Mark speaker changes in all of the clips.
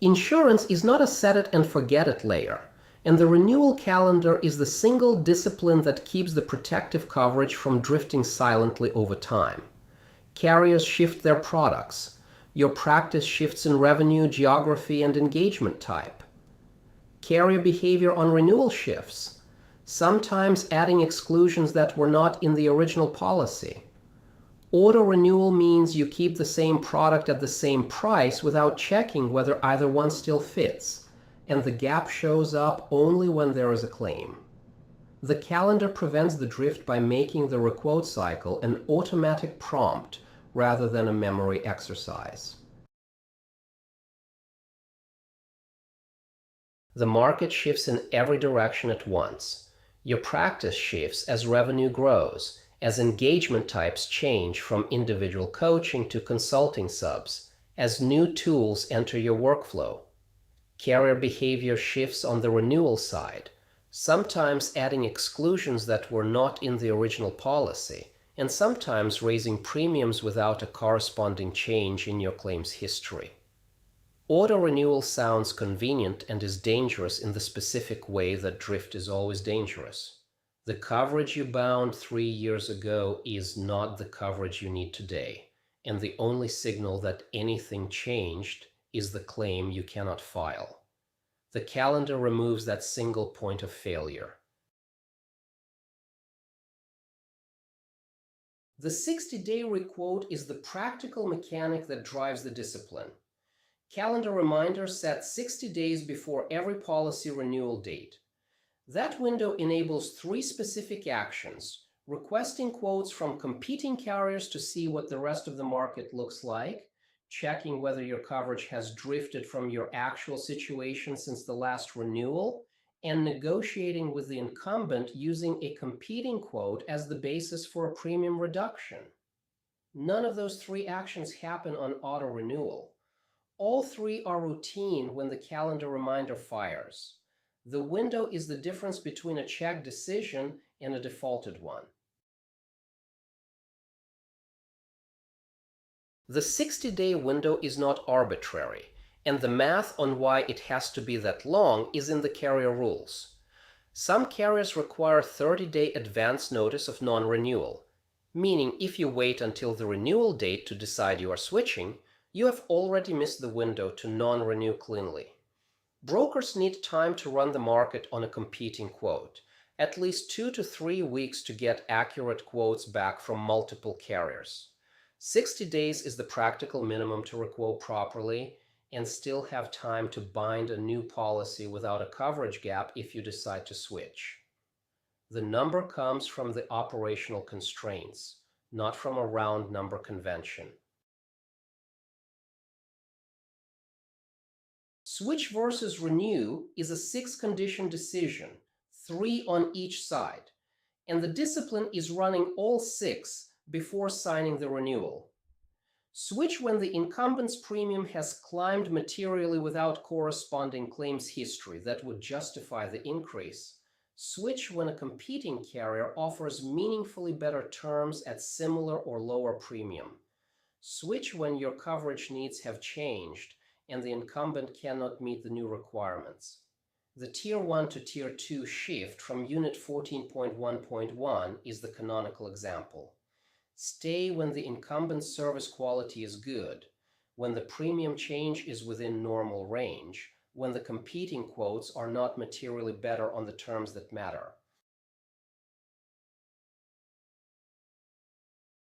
Speaker 1: Insurance is not a set-it-and-forget-it layer, and the renewal calendar is the single discipline that keeps the protective coverage from drifting silently over time. Carriers shift their products. Your practice shifts in revenue, geography, and engagement type. Carrier behavior on renewal shifts, sometimes adding exclusions that were not in the original policy. Auto-renewal means you keep the same product at the same price without checking whether either one still fits, and the gap shows up only when there is a claim. The calendar prevents the drift by making the requote cycle an automatic prompt rather than a memory exercise. The market shifts in every direction at once. Your practice shifts as revenue grows, as engagement types change from individual coaching to consulting subs, as new tools enter your workflow. Carrier behavior shifts on the renewal side, sometimes adding exclusions that were not in the original policy, and sometimes raising premiums without a corresponding change in your claim's history. Auto-renewal sounds convenient and is dangerous in the specific way that drift is always dangerous. The coverage you bound 3 years ago is not the coverage you need today, and the only signal that anything changed is the claim you cannot file. The calendar removes that single point of failure. The 60-day requote is the practical mechanic that drives the discipline. Calendar reminders set 60 days before every policy renewal date. That window enables 3 specific actions: requesting quotes from competing carriers to see what the rest of the market looks like, checking whether your coverage has drifted from your actual situation since the last renewal, and negotiating with the incumbent using a competing quote as the basis for a premium reduction. None of those 3 actions happen on auto-renewal. All 3 are routine when the calendar reminder fires. The window is the difference between a checked decision and a defaulted one. The 60-day window is not arbitrary, and the math on why it has to be that long is in the carrier rules. Some carriers require 30-day advance notice of non-renewal, meaning if you wait until the renewal date to decide you are switching, you have already missed the window to non-renew cleanly. Brokers need time to run the market on a competing quote, at least 2 to 3 weeks to get accurate quotes back from multiple carriers. 60 days is the practical minimum to requote properly and still have time to bind a new policy without a coverage gap if you decide to switch. The number comes from the operational constraints, not from a round number convention. Switch versus renew is a 6-condition decision, 3 on each side, and the discipline is running all 6 before signing the renewal. Switch when the incumbent's premium has climbed materially without corresponding claims history that would justify the increase. Switch when a competing carrier offers meaningfully better terms at similar or lower premium. Switch when your coverage needs have changed and the incumbent cannot meet the new requirements. The Tier 1 to Tier 2 shift from Unit 14.1.1 is the canonical example. Stay when the incumbent's service quality is good, when the premium change is within normal range, when the competing quotes are not materially better on the terms that matter.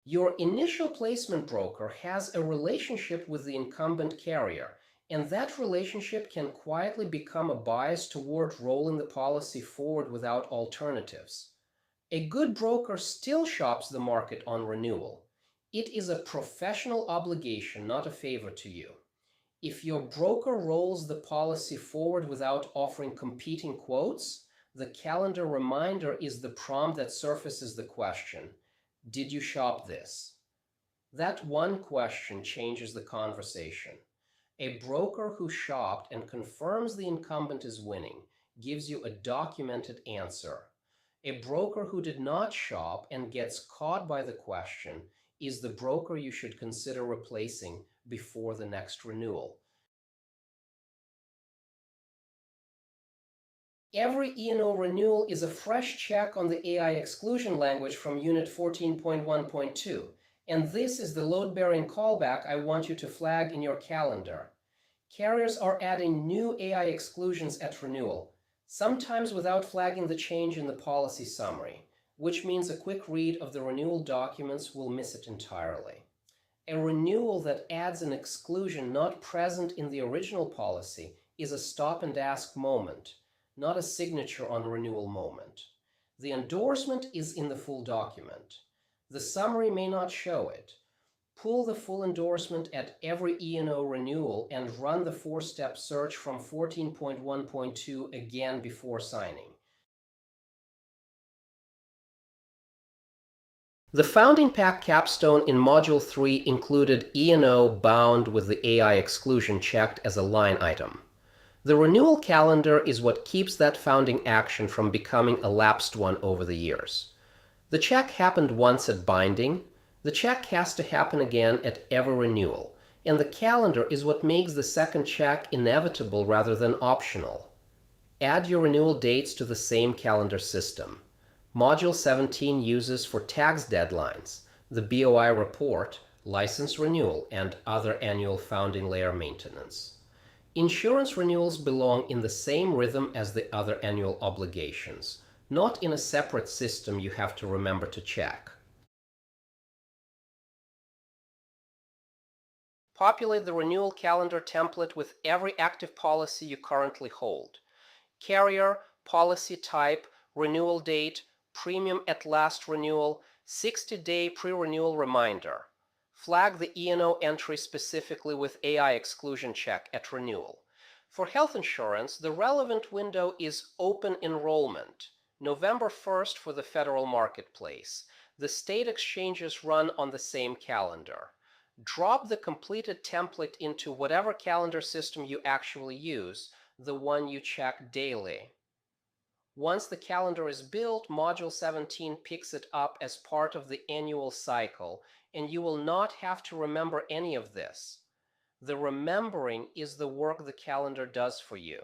Speaker 1: Your initial placement broker has a relationship with the incumbent carrier, and that relationship can quietly become a bias toward rolling the policy forward without alternatives. A good broker still shops the market on renewal. It is a professional obligation, not a favor to you. If your broker rolls the policy forward without offering competing quotes, the calendar reminder is the prompt that surfaces the question, "Did you shop this?" That one question changes the conversation. A broker who shopped and confirms the incumbent is winning gives you a documented answer. A broker who did not shop and gets caught by the question is the broker you should consider replacing before the next renewal. every E&O renewal is a fresh check on the AI-exclusion language from Unit 14.1.2, and this is the load-bearing callback I want you to flag in your calendar. Carriers are adding new AI exclusions at renewal, sometimes without flagging the change in the policy summary, which means a quick read of the renewal documents will miss it entirely. A renewal that adds an exclusion not present in the original policy is a stop-and-ask moment, not a signature on renewal moment. The endorsement is in the full document. The summary may not show it. Pull the full endorsement at every E&O renewal and run the 4-step search from 14.1.2 again before signing. The founding pack capstone in Module 3 included E&O bound with the AI exclusion checked as a line item. The renewal calendar is what keeps that founding action from becoming a lapsed one over the years. The check happened once at binding. The check has to happen again at every renewal, and the calendar is what makes the second check inevitable rather than optional. Add your renewal dates to the same calendar system. Module 17 uses for tax deadlines, the BOI report, license renewal, and other annual founding layer maintenance. Insurance renewals belong in the same rhythm as the other annual obligations, not in a separate system you have to remember to check. Populate the renewal calendar template with every active policy you currently hold. Carrier, policy type, renewal date, premium at last renewal, 60-day pre-renewal reminder. Flag the E&O entry specifically with AI exclusion check at renewal. For health insurance, the relevant window is open enrollment, November 1st for the federal marketplace. The state exchanges run on the same calendar. Drop the completed template into whatever calendar system you actually use, the one you check daily. Once the calendar is built, Module 17 picks it up as part of the annual cycle, and you will not have to remember any of this. The remembering is the work the calendar does for you.